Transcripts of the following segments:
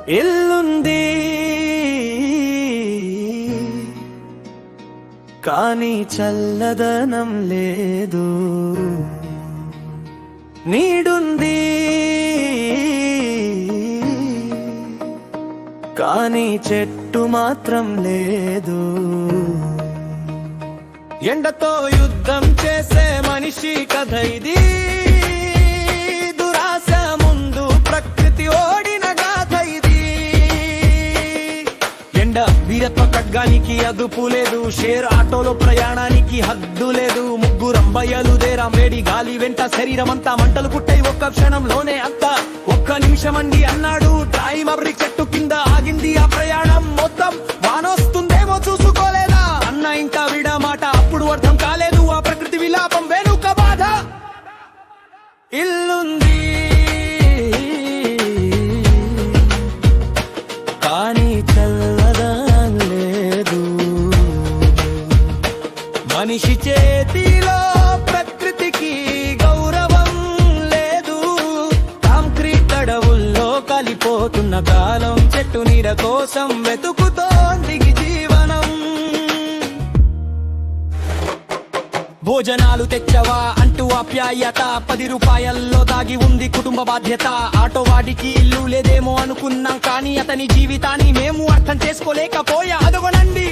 ఇల్లుంది కానీ చల్లదనం లేదు, నీడుంది కానీ చెట్టు మాత్రం లేదు. ఎండతో యుద్ధం చేసే మనిషి కథ ఇది, దురాశ ముందు ప్రకృతి ఓడిన గాథ ఇది. ఎండ వీరత్వ ఖడ్గానికి అదుపు లేదు, షేర్ ఆటోలో ప్రయాణానికి హద్దు లేదు. ముగ్గురం బయలుదేరాం వేడి గాలి వెంట, శరీరం అంతా మంటలు పుట్టాయి ఒక్క క్షణంలోనే అంతా. ఒక్క నిమిషమండి అన్నాడు ట్రాయ్ మబ్రిక్, చెట్టు కింద ఆగింది ఆ ప్రయాణం మొత్తం. వానొస్తుందేమో చూసుకోలేదా అన్న ఇంకా విడమాట, అప్పుడు అర్థం కాలేదు ఆ ప్రకృతి విలాపం వెనుక బాధ. ఇల్లుంది కానీ చల్లదనం లేదు, మనిషి చేతిలో ప్రకృతికి గౌరవం లేదు. కాంక్రీట్ అడవుల్లో కలిపోతున్న కాలం, చెట్టు నీడ కోసం వెతుకుతోంది జీవనం. భోజనాలు తెచ్చవా అంటూ ఆప్యాయత, 10 రూపాయల్లో దాగి ఉంది కుటుంబ బాధ్యత. ఆటో వాడికి ఇల్లు లేదేమో అనుకున్నాం, కానీ అతని జీవితాన్ని మేము అర్థం చేసుకోలేకపోయా. అదొకనండి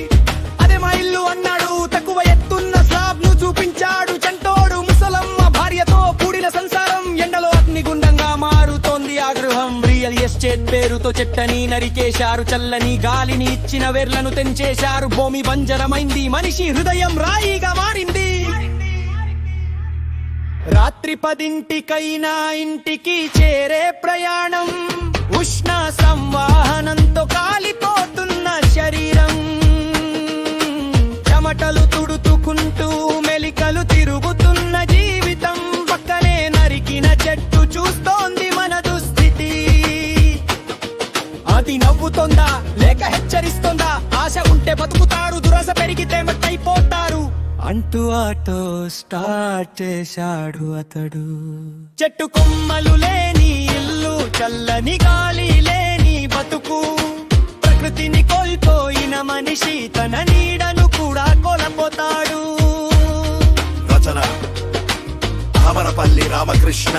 అదే మా ఇల్లు అన్నాడు, తక్కువ ఎత్తున్న స్లాబ్ ను చూపించాడు. చంటోడు ముసలమ్మ భార్యతో కూడిన సంసారం, ఎండలో అగ్నిగుండంగా మారుతోంది ఆ గృహం. రియల్ ఎస్టేట్ పేరుతో చెట్టని నరికేశారు, చల్లని గాలిని ఇచ్చిన వేర్లను తెంచేశారు. భూమి బంజరమైంది, మనిషి హృదయం రాయిగా మారింది. రాత్రి 10ంటికైనా ఇంటికి చేరే ప్రయాణం, ఉష్ణ సంవాహనంతో కాలిపోతున్న శరీరం. చెమటలు తుడుతుకుంటూ మెలికలు తిరుగుతున్న జీవితం, పక్కనే నరికిన చెట్టు చూస్తోంది మన దుస్థితి. అది నవ్వుతోందా లేక హెచ్చరిస్తోందా? ఆశ ఉంటే బతుకుతారు, దురాశ పెరిగితే మట్టయిపోతారు అంటూ ఆటో స్టార్ట్ చేశాడు అతడు. చెట్టు కొమ్మలు లేని ఇల్లు, చల్లని గాలి లేని బతుకు. ప్రకృతిని కోల్పోయిన మనిషి తన నీడను కూడా కోల్పోతాడు. రచన ఆమరపల్లి రామకృష్ణ.